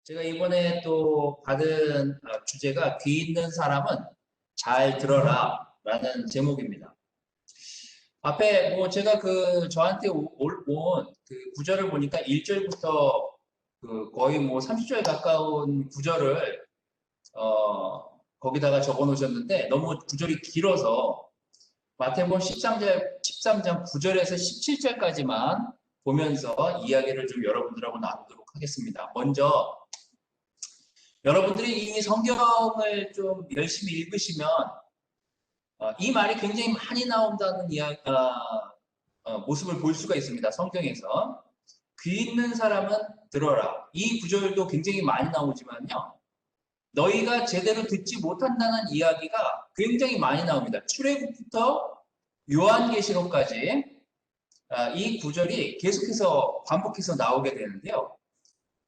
제가 이번에 또 받은 주제가 귀 있는 사람은 잘 들어라 라는 제목입니다. 앞에 제가 저한테 온 그 구절을 보니까 1절부터 거의 30절 가까운 구절을 거기다가 적어 놓으셨는데 너무 구절이 길어서 마태복음 13장 9절에서 17절까지만 보면서 이야기를 좀 여러분들하고 나누도록 하겠습니다. 먼저 여러분들이 이미 성경을 좀 열심히 읽으시면 이 말이 굉장히 많이 나온다는 모습을 볼 수가 있습니다. 성경에서. 귀 있는 사람은 들어라. 이 구절도 굉장히 많이 나오지만요. 너희가 제대로 듣지 못한다는 이야기가 굉장히 많이 나옵니다. 출애굽부터 요한계시록까지 이 구절이 계속해서 반복해서 나오게 되는데요.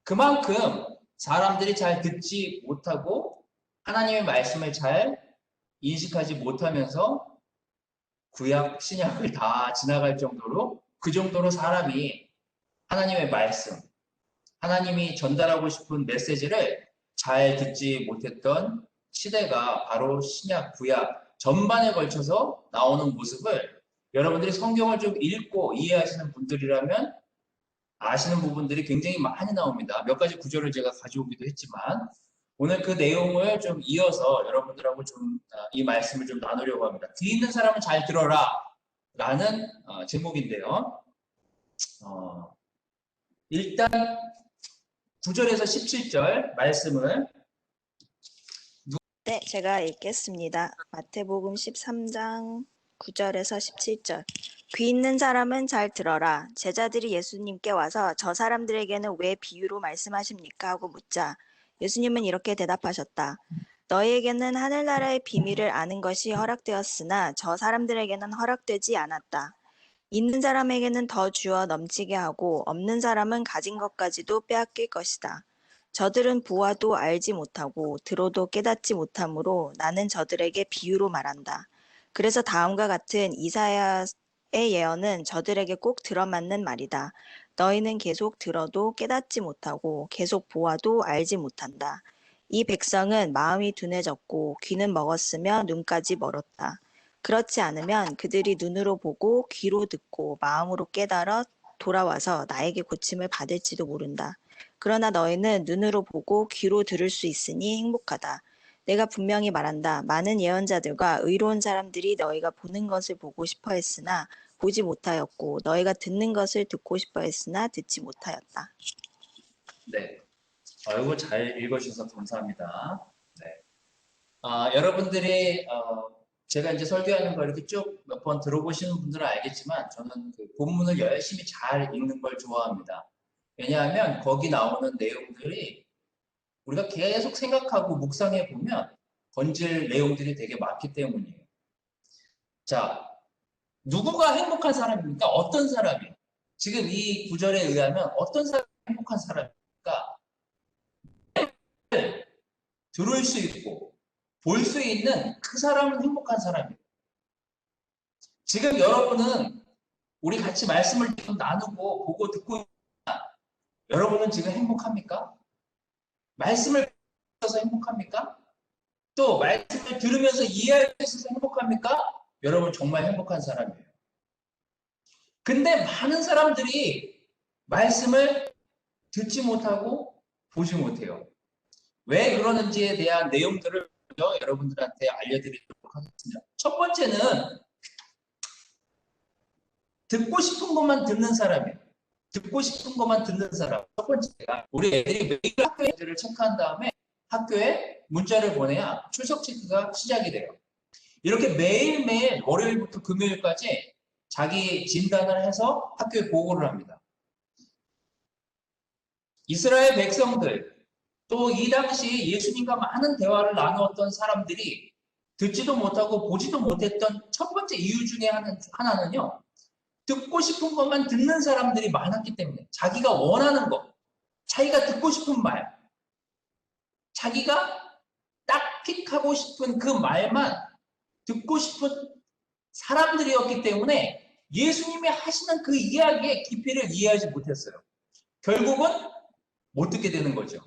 그만큼 사람들이 잘 듣지 못하고 하나님의 말씀을 잘 인식하지 못하면서 구약, 신약을 다 지나갈 정도로 그 정도로 사람이 하나님의 말씀, 하나님이 전달하고 싶은 메시지를 잘 듣지 못했던 시대가 바로 신약, 구약 전반에 걸쳐서 나오는 모습을 여러분들이 성경을 좀 읽고 이해하시는 분들이라면 아시는 부분들이 굉장히 많이 나옵니다. 몇 가지 구절을 제가 가져오기도 했지만 오늘 그 내용을 좀 이어서 여러분들하고 좀 이 말씀을 좀 나누려고 합니다. 귀 있는 사람은 잘 들어라 라는 제목인데요. 일단 9절에서 17절 말씀을 네, 제가 읽겠습니다. 마태복음 13장 9절에서 17절. 귀 있는 사람은 잘 들어라. 제자들이 예수님께 와서 저 사람들에게는 왜 비유로 말씀하십니까? 하고 묻자 예수님은 이렇게 대답하셨다. 너희에게는 하늘나라의 비밀을 아는 것이 허락되었으나 저 사람들에게는 허락되지 않았다. 있는 사람에게는 더 주어 넘치게 하고 없는 사람은 가진 것까지도 빼앗길 것이다. 저들은 보아도 알지 못하고 들어도 깨닫지 못하므로 나는 저들에게 비유로 말한다. 그래서 다음과 같은 이사야의 예언은 저들에게 꼭 들어맞는 말이다. 너희는 계속 들어도 깨닫지 못하고 계속 보아도 알지 못한다. 이 백성은 마음이 둔해졌고 귀는 먹었으며 눈까지 멀었다. 그렇지 않으면 그들이 눈으로 보고 귀로 듣고 마음으로 깨달아 돌아와서 나에게 고침을 받을지도 모른다. 그러나 너희는 눈으로 보고 귀로 들을 수 있으니 행복하다. 내가 분명히 말한다. 많은 예언자들과 의로운 사람들이 너희가 보는 것을 보고 싶어 했으나 보지 못하였고 너희가 듣는 것을 듣고 싶어 했으나 듣지 못하였다. 네, 이거 잘 읽어주셔서 감사합니다. 네. 여러분들이 제가 이제 설교하는 거 이렇게 쭉 몇 번 들어보시는 분들은 알겠지만 저는 그 본문을 열심히 잘 읽는 걸 좋아합니다. 왜냐하면 거기 나오는 내용들이 우리가 계속 생각하고 묵상해 보면 건질 내용들이 되게 많기 때문이에요. 자, 누구가 행복한 사람입니까? 어떤 사람이? 지금 이 구절에 의하면 어떤 사람이 행복한 사람입니까? 들을 수 있고 볼 수 있는 그 사람은 행복한 사람이에요. 지금 여러분은 우리 같이 말씀을 좀 나누고 보고 듣고 있나? 여러분은 지금 행복합니까? 말씀을 들어서 행복합니까? 또 말씀을 들으면서 이해할 수 있어서 행복합니까? 여러분 정말 행복한 사람이에요. 근데 많은 사람들이 말씀을 듣지 못하고 보지 못해요. 왜 그러는지에 대한 내용들을 여러분들한테 알려드리도록 하겠습니다. 첫 번째는 듣고 싶은 것만 듣는 사람이에요. 듣고 싶은 것만 듣는 사람. 첫 번째가 우리 애들이 매일 학교를 체크한 다음에 학교에 문자를 보내야 출석 체크가 시작이 돼요. 이렇게 매일매일 월요일부터 금요일까지 자기 진단을 해서 학교에 보고를 합니다. 이스라엘 백성들, 또 이 당시 예수님과 많은 대화를 나누었던 사람들이 듣지도 못하고 보지도 못했던 첫 번째 이유 중에 하나는요. 듣고 싶은 것만 듣는 사람들이 많았기 때문에 자기가 원하는 것, 자기가 듣고 싶은 말, 자기가 딱 픽하고 싶은 그 말만 듣고 싶은 사람들이었기 때문에 예수님이 하시는 그 이야기의 깊이를 이해하지 못했어요. 결국은 못 듣게 되는 거죠.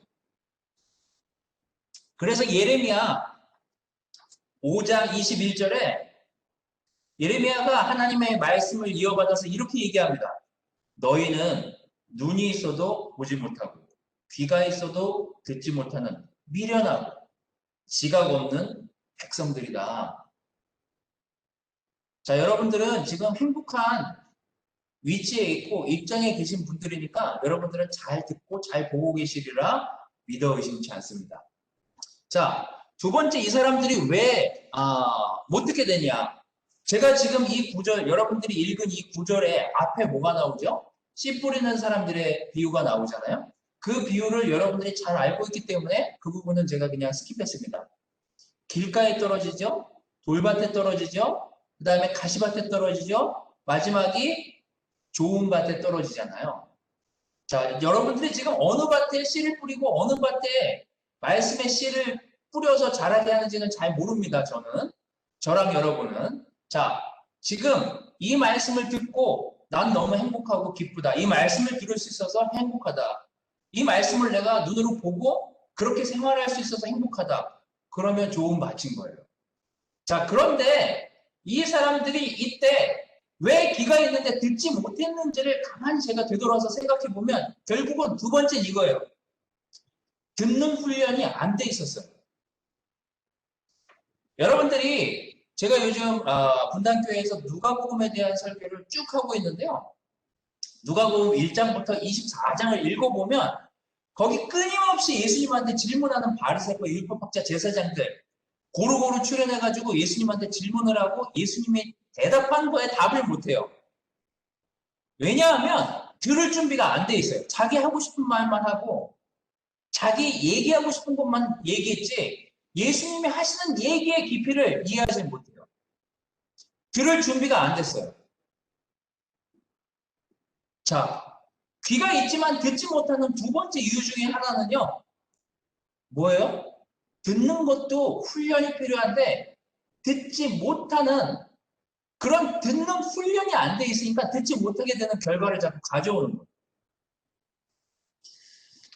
그래서 예레미야 5장 21절에 예레미야가 하나님의 말씀을 이어받아서 이렇게 얘기합니다. 너희는 눈이 있어도 보지 못하고 귀가 있어도 듣지 못하는 미련하고 지각 없는 백성들이다. 자, 여러분들은 지금 행복한 위치에 있고 입장에 계신 분들이니까 여러분들은 잘 듣고 잘 보고 계시리라 믿어 의심치 않습니다. 자, 두 번째, 이 사람들이 왜 못 듣게 되냐? 제가 지금 이 구절, 여러분들이 읽은 이 구절에 앞에 뭐가 나오죠? 씨 뿌리는 사람들의 비유가 나오잖아요. 그 비유를 여러분들이 잘 알고 있기 때문에 그 부분은 제가 그냥 스킵했습니다. 길가에 떨어지죠? 돌밭에 떨어지죠? 그 다음에 가시밭에 떨어지죠? 마지막이 좋은 밭에 떨어지잖아요. 자, 여러분들이 지금 어느 밭에 씨를 뿌리고 어느 밭에 말씀의 씨를 뿌려서 자라게 하는지는 잘 모릅니다, 저는. 저랑 여러분은. 자, 지금 이 말씀을 듣고 난 너무 행복하고 기쁘다. 이 말씀을 들을 수 있어서 행복하다. 이 말씀을 내가 눈으로 보고 그렇게 생활할 수 있어서 행복하다. 그러면 좋은 밭인 거예요. 자, 그런데 이 사람들이 이때 왜 귀가 있는데 듣지 못했는지를 가만히 제가 되돌아서 생각해 보면 결국은 두 번째 이거예요. 듣는 훈련이 안 돼 있었어요. 여러분들이 제가 요즘 분당교회에서 누가복음에 대한 설교를 쭉 하고 있는데요. 누가복음 1장부터 24장을 읽어보면 거기 끊임없이 예수님한테 질문하는 바리새파, 율법학자, 제사장들 고루고루 출연해가지고 예수님한테 질문을 하고 예수님이 대답한 거에 답을 못해요. 왜냐하면 들을 준비가 안 돼 있어요. 자기 하고 싶은 말만 하고 자기 얘기하고 싶은 것만 얘기했지 예수님이 하시는 얘기의 깊이를 이해하지 못해요. 들을 준비가 안 됐어요. 자, 귀가 있지만 듣지 못하는 두 번째 이유 중에 하나는요. 뭐예요? 듣는 것도 훈련이 필요한데 듣지 못하는 그런 듣는 훈련이 안 돼 있으니까 듣지 못하게 되는 결과를 자꾸 가져오는 거예요.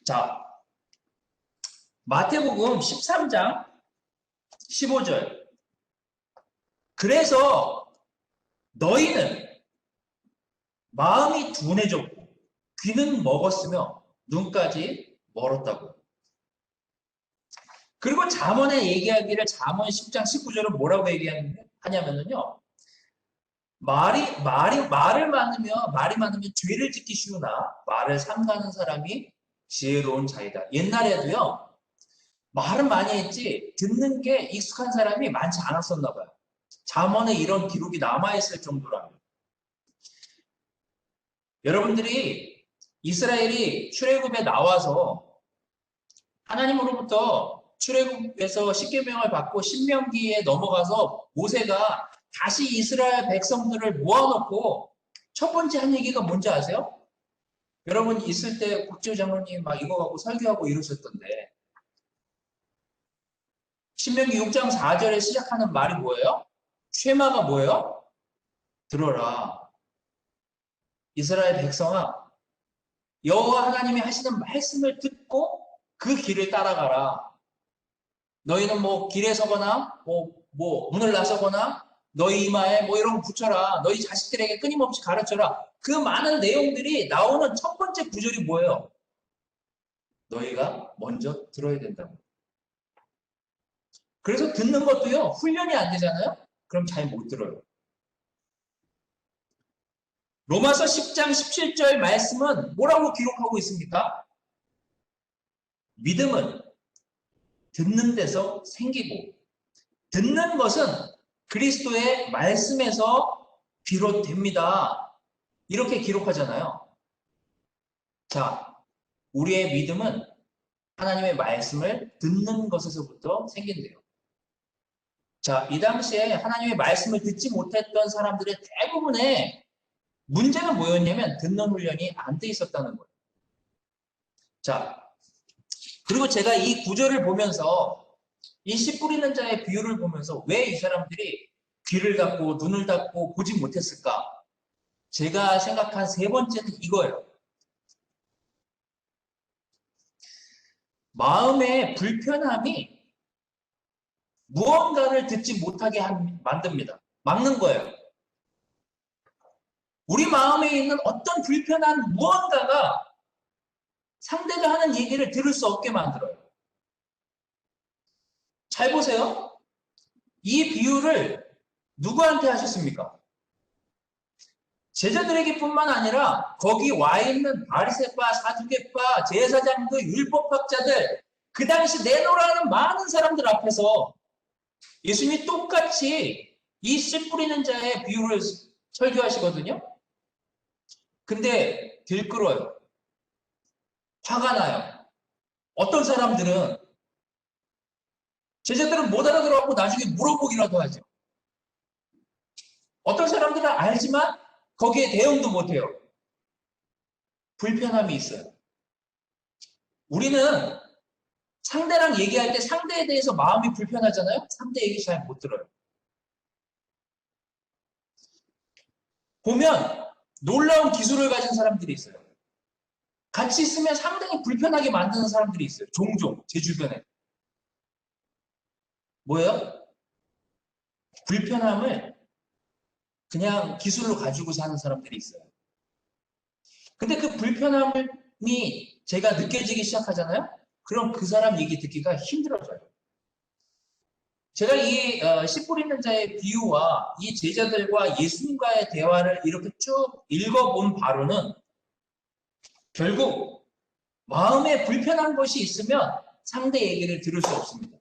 자, 마태복음 13장 15절. 그래서 너희는 마음이 둔해졌고 귀는 먹었으며 눈까지 멀었다고. 그리고 잠언에 얘기하기를 잠언 10장 19절은 뭐라고 얘기하냐면요. 말이 많으면 죄를 짓기 쉬우나 말을 삼가는 사람이 지혜로운 자이다. 옛날에도요. 말은 많이 했지 듣는 게 익숙한 사람이 많지 않았었나 봐요. 잠언에 이런 기록이 남아있을 정도라면. 여러분들이 이스라엘이 출애굽에 나와서 하나님으로부터 출애굽에서 십계명을 받고 신명기에 넘어가서 모세가 다시 이스라엘 백성들을 모아놓고 첫 번째 한 얘기가 뭔지 아세요? 여러분 있을 때 국지호 장로님 막 이거 갖고 설교하고 이러셨던데 신명기 6장 4절에 시작하는 말이 뭐예요? 쉐마가 뭐예요? 들어라. 이스라엘 백성아 여호와 하나님이 하시는 말씀을 듣고 그 길을 따라가라. 너희는 뭐 길에 서거나 뭐 문을 나서거나 너희 이마에 뭐 이런 거 붙여라. 너희 자식들에게 끊임없이 가르쳐라. 그 많은 내용들이 나오는 첫 번째 구절이 뭐예요? 너희가 먼저 들어야 된다고. 그래서 듣는 것도요. 훈련이 안 되잖아요. 그럼 잘 못 들어요. 로마서 10장 17절 말씀은 뭐라고 기록하고 있습니까? 믿음은 듣는 데서 생기고 듣는 것은 그리스도의 말씀에서 비롯됩니다. 이렇게 기록하잖아요. 자, 우리의 믿음은 하나님의 말씀을 듣는 것에서부터 생긴대요. 자, 이 당시에 하나님의 말씀을 듣지 못했던 사람들의 대부분의 문제는 뭐였냐면 듣는 훈련이 안 돼 있었다는 거예요. 자, 그리고 제가 이 구절을 보면서 이 씨 뿌리는 자의 비유를 보면서 왜 이 사람들이 귀를 닫고 눈을 닫고 보지 못했을까? 제가 생각한 세 번째는 이거예요. 마음의 불편함이 무언가를 듣지 못하게 만듭니다. 막는 거예요. 우리 마음에 있는 어떤 불편한 무언가가 상대가 하는 얘기를 들을 수 없게 만들어요. 잘 보세요. 이 비유를 누구한테 하셨습니까? 제자들에게 뿐만 아니라 거기 와 있는 바리새파, 사두개파, 제사장들, 율법학자들, 그 당시 내노라는 많은 사람들 앞에서 예수님이 똑같이 이 씨 뿌리는 자의 비유를 설교하시거든요. 근데 들끓어요. 화가 나요. 어떤 사람들은 제자들은 못 알아들어갖고 나중에 물어보기라도 하죠. 어떤 사람들은 알지만 거기에 대응도 못해요. 불편함이 있어요. 우리는 상대랑 얘기할 때 상대에 대해서 마음이 불편하잖아요. 상대 얘기 잘 못 들어요. 보면 놀라운 기술을 가진 사람들이 있어요. 같이 있으면 상당히 불편하게 만드는 사람들이 있어요. 종종 제 주변에. 뭐예요? 불편함을 그냥 기술로 가지고 사는 사람들이 있어요. 근데 그 불편함이 제가 느껴지기 시작하잖아요. 그럼 그 사람 얘기 듣기가 힘들어져요. 제가 이 씨 뿌리는 자의 비유와 이 제자들과 예수님과의 대화를 이렇게 쭉 읽어본 바로는 결국 마음에 불편한 것이 있으면 상대 얘기를 들을 수 없습니다.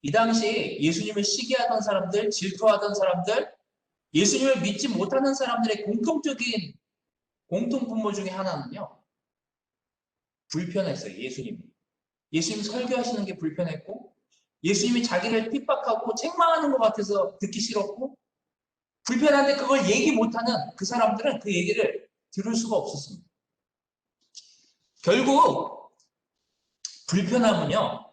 이 당시 예수님을 시기하던 사람들, 질투하던 사람들, 예수님을 믿지 못하는 사람들의 공통적인 공통분모 중에 하나는요. 불편했어요. 예수님 설교하시는 게 불편했고 예수님이 자기를 핍박하고 책망하는 것 같아서 듣기 싫었고 불편한데 그걸 얘기 못하는 그 사람들은 그 얘기를 들을 수가 없었습니다. 결국 불편함은요.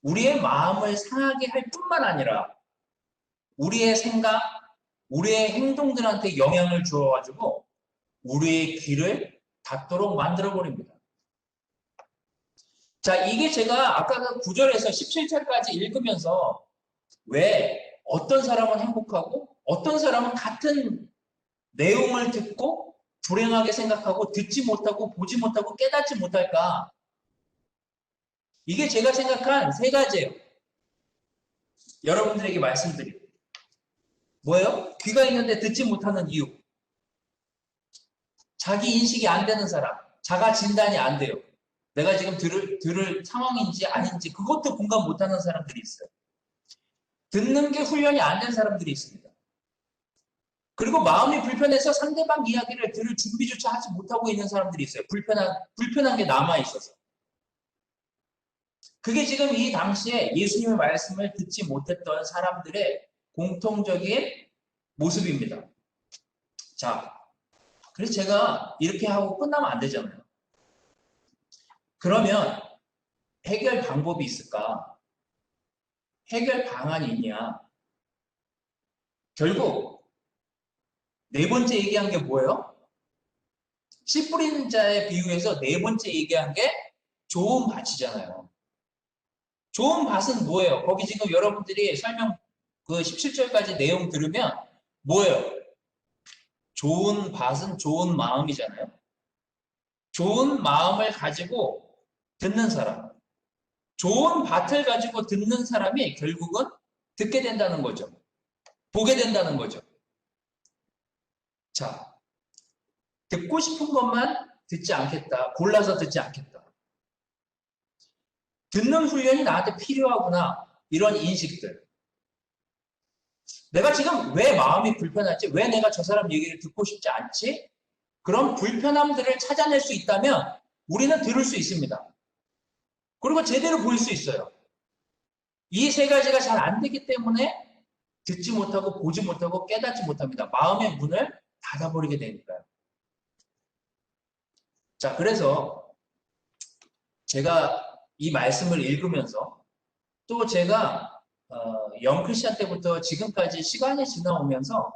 우리의 마음을 상하게 할 뿐만 아니라 우리의 생각, 우리의 행동들한테 영향을 주어가지고 우리의 귀를 닫도록 만들어버립니다. 자, 이게 제가 아까 그 9절에서 17절까지 읽으면서 왜 어떤 사람은 행복하고 어떤 사람은 같은 내용을 듣고 불행하게 생각하고 듣지 못하고 보지 못하고 깨닫지 못할까? 이게 제가 생각한 세 가지예요. 여러분들에게 말씀드리고. 뭐예요? 귀가 있는데 듣지 못하는 이유. 자기 인식이 안 되는 사람. 자가 진단이 안 돼요. 내가 지금 들을 상황인지 아닌지 그것도 공감 못하는 사람들이 있어요. 듣는 게 훈련이 안 된 사람들이 있습니다. 그리고 마음이 불편해서 상대방 이야기를 들을 준비조차 하지 못하고 있는 사람들이 있어요. 불편한 게 남아있어서. 그게 지금 이 당시에 예수님의 말씀을 듣지 못했던 사람들의 공통적인 모습입니다. 자, 그래서 제가 이렇게 하고 끝나면 안 되잖아요. 그러면 해결 방법이 있을까? 해결 방안이 있냐? 결국 네 번째 얘기한 게 뭐예요? 씨 뿌리는 자의 비유에서 네 번째 얘기한 게 좋은 밭이잖아요. 좋은 밭은 뭐예요? 거기 지금 여러분들이 설명 그 17절까지 내용 들으면 뭐예요? 좋은 밭은 좋은 마음이잖아요. 좋은 마음을 가지고 듣는 사람. 좋은 밭을 가지고 듣는 사람이 결국은 듣게 된다는 거죠. 보게 된다는 거죠. 자, 듣고 싶은 것만 듣지 않겠다. 골라서 듣지 않겠다. 듣는 훈련이 나한테 필요하구나. 이런 인식들. 내가 지금 왜 마음이 불편하지? 왜 내가 저 사람 얘기를 듣고 싶지 않지? 그런 불편함들을 찾아낼 수 있다면 우리는 들을 수 있습니다. 그리고 제대로 볼 수 있어요. 이 세 가지가 잘 안 되기 때문에 듣지 못하고 보지 못하고 깨닫지 못합니다. 마음의 문을 닫아버리게 되니까요. 자, 그래서 제가 이 말씀을 읽으면서 또 제가 영크리스찬 때부터 지금까지 시간이 지나오면서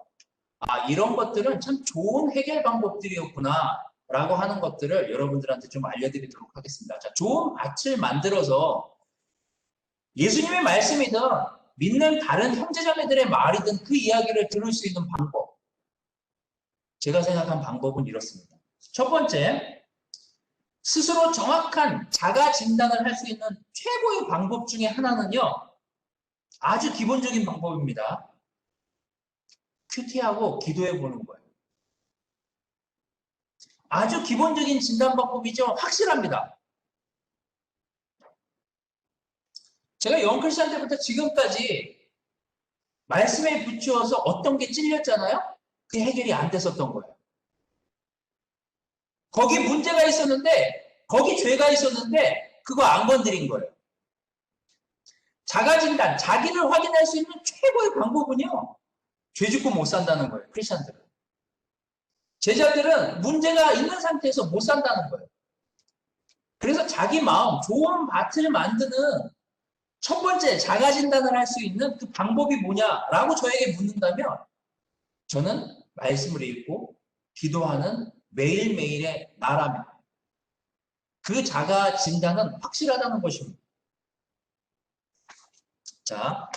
이런 것들은 참 좋은 해결 방법들이었구나 라고 하는 것들을 여러분들한테 좀 알려드리도록 하겠습니다. 자, 좋은 밭을 만들어서 예수님의 말씀이든 믿는 다른 형제자매들의 말이든 그 이야기를 들을 수 있는 방법. 제가 생각한 방법은 이렇습니다. 첫 번째, 스스로 정확한 자가 진단을 할 수 있는 최고의 방법 중에 하나는요. 아주 기본적인 방법입니다. 큐티하고 기도해 보는 거예요. 아주 기본적인 진단 방법이죠. 확실합니다. 제가 영크리스천 때부터 지금까지 말씀에 붙여서 어떤 게 찔렸잖아요. 그게 해결이 안 됐었던 거예요. 거기 문제가 있었는데, 거기 죄가 있었는데 그거 안 건드린 거예요. 자가진단, 자기를 확인할 수 있는 최고의 방법은요. 죄 짓고 못 산다는 거예요. 크리스천들은. 제자들은 문제가 있는 상태에서 못 산다는 거예요. 그래서 자기 마음, 좋은 밭을 만드는 첫 번째 자가진단을 할 수 있는 그 방법이 뭐냐라고 저에게 묻는다면 저는 말씀을 읽고 기도하는 매일매일의 나라면 그 자가진단은 확실하다는 것입니다. 자,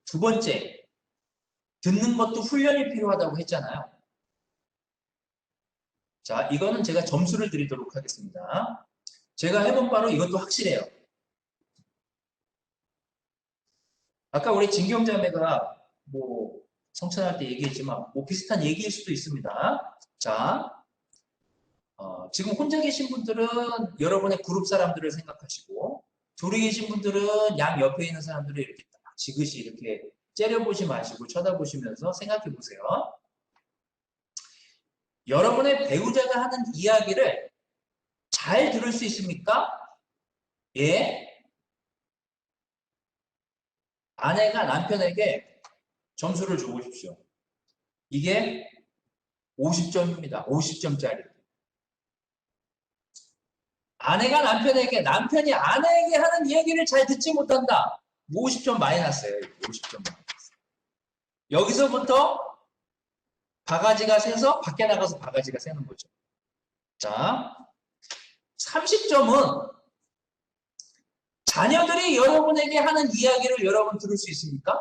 두 번째, 듣는 것도 훈련이 필요하다고 했잖아요. 자, 이거는 제가 점수를 드리도록 하겠습니다. 제가 해본 바로 이것도 확실해요. 아까 우리 진경자매가 뭐 성찬할 때 얘기했지만 뭐 비슷한 얘기일 수도 있습니다. 자, 지금 혼자 계신 분들은 여러분의 그룹 사람들을 생각하시고 둘이 계신 분들은 양 옆에 있는 사람들을 이렇게 딱 지그시 이렇게 째려보지 마시고 쳐다보시면서 생각해 보세요. 여러분의 배우자가 하는 이야기를 잘 들을 수 있습니까? 예. 아내가 남편에게 점수를 줘보십시오. 이게 50점입니다. 50점짜리. 아내가 남편에게, 남편이 아내에게 하는 이야기를 잘 듣지 못한다. 50점 마이너스예요. 50점 마이너스. 여기서부터 바가지가 새서 밖에 나가서 바가지가 새는 거죠. 자, 30점은 자녀들이 여러분에게 하는 이야기를 여러분 들을 수 있습니까?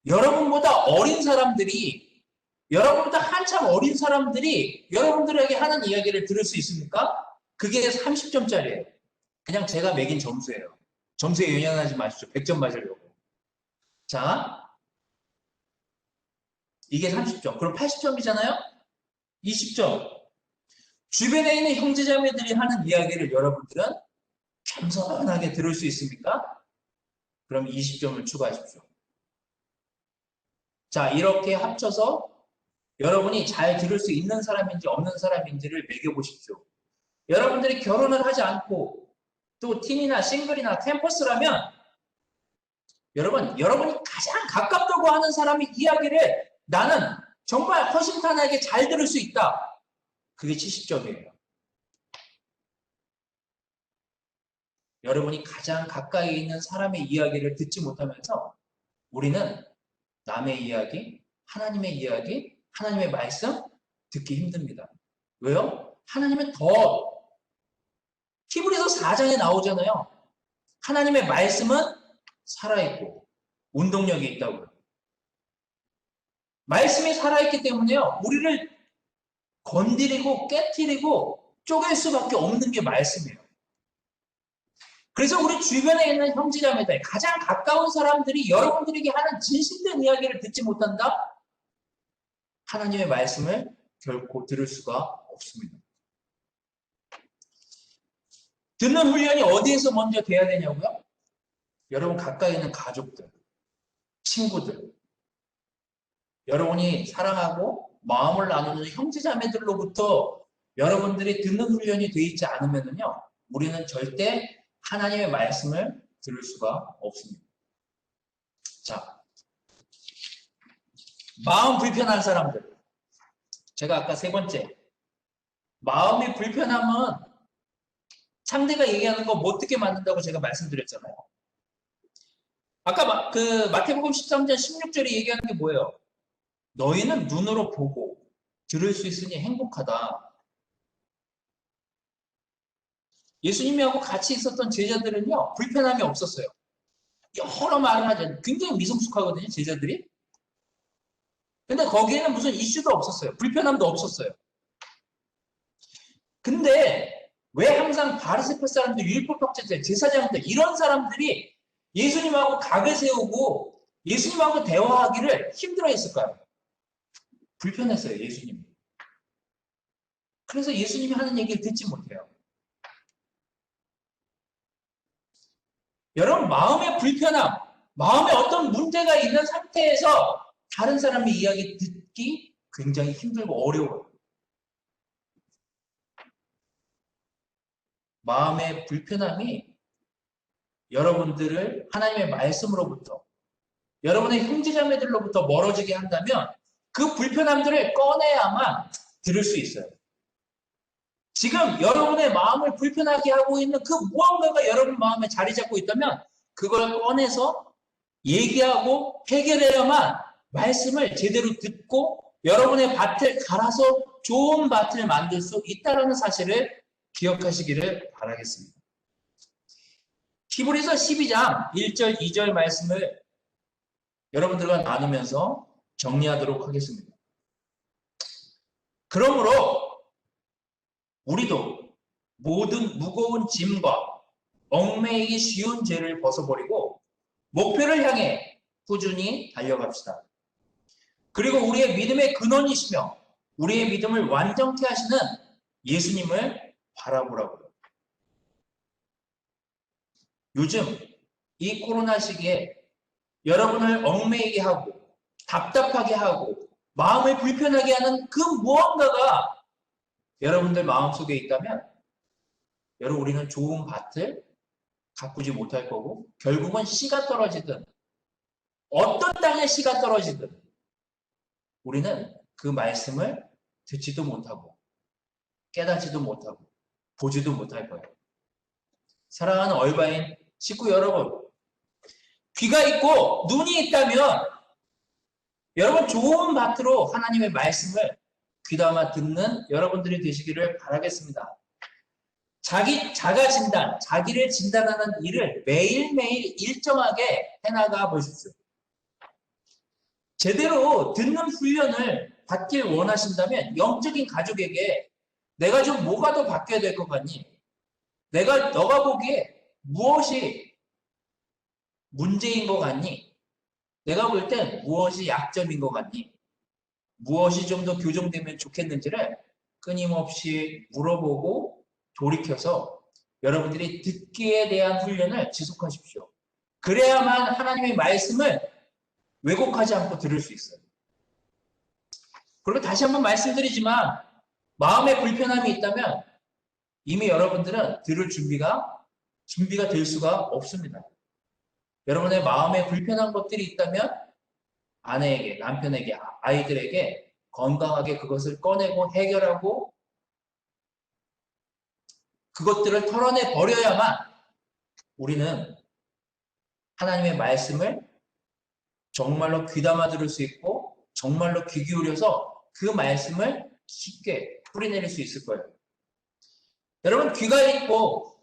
여러분보다 어린 사람들이, 여러분보다 한참 어린 사람들이 여러분들에게 하는 이야기를 들을 수 있습니까? 그게 30점짜리예요. 그냥 제가 매긴 점수예요. 점수에 연연하지 마십시오. 100점 맞으려고. 자, 이게 30점. 그럼 80점이잖아요? 20점. 주변에 있는 형제자매들이 하는 이야기를 여러분들은 겸손하게 들을 수 있습니까? 그럼 20점을 추가하십시오. 자, 이렇게 합쳐서 여러분이 잘 들을 수 있는 사람인지 없는 사람인지를 매겨보십시오. 여러분들이 결혼을 하지 않고 또 틴이나 싱글이나 캠퍼스라면 여러분이 가장 가깝다고 하는 사람의 이야기를 나는 정말 허심탄회하게 잘 들을 수 있다. 그게 70점이에요. 여러분이 가장 가까이 있는 사람의 이야기를 듣지 못하면서 우리는 남의 이야기, 하나님의 이야기, 하나님의 말씀 듣기 힘듭니다. 왜요? 하나님은 더 히브리서 4장에 나오잖아요. 하나님의 말씀은 살아있고 운동력이 있다고요. 말씀이 살아있기 때문에요. 우리를 건드리고 깨트리고 쪼갤 수밖에 없는 게 말씀이에요. 그래서 우리 주변에 있는 형제자매들, 가장 가까운 사람들이 여러분들에게 하는 진실된 이야기를 듣지 못한다? 하나님의 말씀을 결코 들을 수가 없습니다. 듣는 훈련이 어디에서 먼저 돼야 되냐고요? 여러분 가까이 있는 가족들, 친구들, 여러분이 사랑하고 마음을 나누는 형제자매들로부터 여러분들이 듣는 훈련이 돼 있지 않으면요, 우리는 절대 하나님의 말씀을 들을 수가 없습니다. 자, 마음 불편한 사람들. 제가 아까 세 번째, 마음이 불편하면 상대가 얘기하는 거 못 듣게 만든다고 제가 말씀드렸잖아요. 아까 마태복음 13장 16절에 얘기하는 게 뭐예요? 너희는 눈으로 보고 들을 수 있으니 행복하다. 예수님하고 같이 있었던 제자들은요, 불편함이 없었어요. 여러 말을 하죠. 굉장히 미성숙하거든요, 제자들이. 근데 거기에는 무슨 이슈도 없었어요. 불편함도 없었어요. 근데 왜 항상 바리새파 사람들, 율법학자들, 제사장들 이런 사람들이 예수님하고 각을 세우고 예수님하고 대화하기를 힘들어했을까요? 불편했어요, 예수님이. 그래서 예수님이 하는 얘기를 듣지 못해요. 여러분, 마음의 불편함, 마음에 어떤 문제가 있는 상태에서 다른 사람의 이야기 듣기 굉장히 힘들고 어려워요. 마음의 불편함이 여러분들을 하나님의 말씀으로부터, 여러분의 형제자매들로부터 멀어지게 한다면 그 불편함들을 꺼내야만 들을 수 있어요. 지금 여러분의 마음을 불편하게 하고 있는 그 무언가가 여러분 마음에 자리 잡고 있다면 그걸 꺼내서 얘기하고 해결해야만 말씀을 제대로 듣고 여러분의 밭을 갈아서 좋은 밭을 만들 수 있다는 사실을 기억하시기를 바라겠습니다. 히브리서 12장 1절, 2절 말씀을 여러분들과 나누면서 정리하도록 하겠습니다. 그러므로 우리도 모든 무거운 짐과 얽매이기 쉬운 죄를 벗어버리고 목표를 향해 꾸준히 달려갑시다. 그리고 우리의 믿음의 근원이시며 우리의 믿음을 완전케 하시는 예수님을 바라보라고요. 요즘 이 코로나 시기에 여러분을 얽매이게 하고 답답하게 하고 마음을 불편하게 하는 그 무언가가 여러분들 마음속에 있다면 여러분 우리는 좋은 밭을 가꾸지 못할 거고 결국은 씨가 떨어지든 어떤 땅에 씨가 떨어지든 우리는 그 말씀을 듣지도 못하고 깨닫지도 못하고 보지도 못할 거예요. 사랑하는 얼바인 식구 여러분, 귀가 있고 눈이 있다면 여러분 좋은 밭으로 하나님의 말씀을 귀담아 듣는 여러분들이 되시기를 바라겠습니다. 자가 진단, 자기를 진단하는 일을 매일매일 일정하게 해나가 보십시오. 제대로 듣는 훈련을 받길 원하신다면 영적인 가족에게 내가 좀 뭐가 더 바뀌어야 될 것 같니? 너가 보기에 무엇이 문제인 것 같니? 내가 볼 땐 무엇이 약점인 것 같니? 무엇이 좀 더 교정되면 좋겠는지를 끊임없이 물어보고 돌이켜서 여러분들이 듣기에 대한 훈련을 지속하십시오. 그래야만 하나님의 말씀을 왜곡하지 않고 들을 수 있어요. 그리고 다시 한번 말씀드리지만 마음에 불편함이 있다면 이미 여러분들은 들을 준비가 될 수가 없습니다. 여러분의 마음에 불편한 것들이 있다면 아내에게, 남편에게, 아이들에게 건강하게 그것을 꺼내고 해결하고 그것들을 털어내 버려야만 우리는 하나님의 말씀을 정말로 귀담아 들을 수 있고 정말로 귀 기울여서 그 말씀을 쉽게 뿌리내릴 수 있을 거예요. 여러분 귀가 있고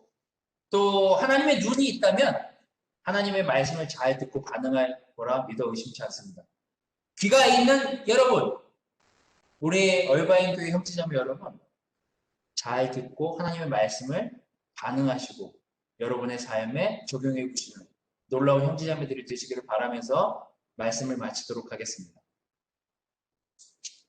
또 하나님의 눈이 있다면 하나님의 말씀을 잘 듣고 반응할 거라 믿어 의심치 않습니다. 귀가 있는 여러분, 우리 얼바인 교회 형제자매 여러분, 잘 듣고 하나님의 말씀을 반응하시고 여러분의 삶에 적용해 보시는 놀라운 형제자매들이 되시기를 바라면서 말씀을 마치도록 하겠습니다.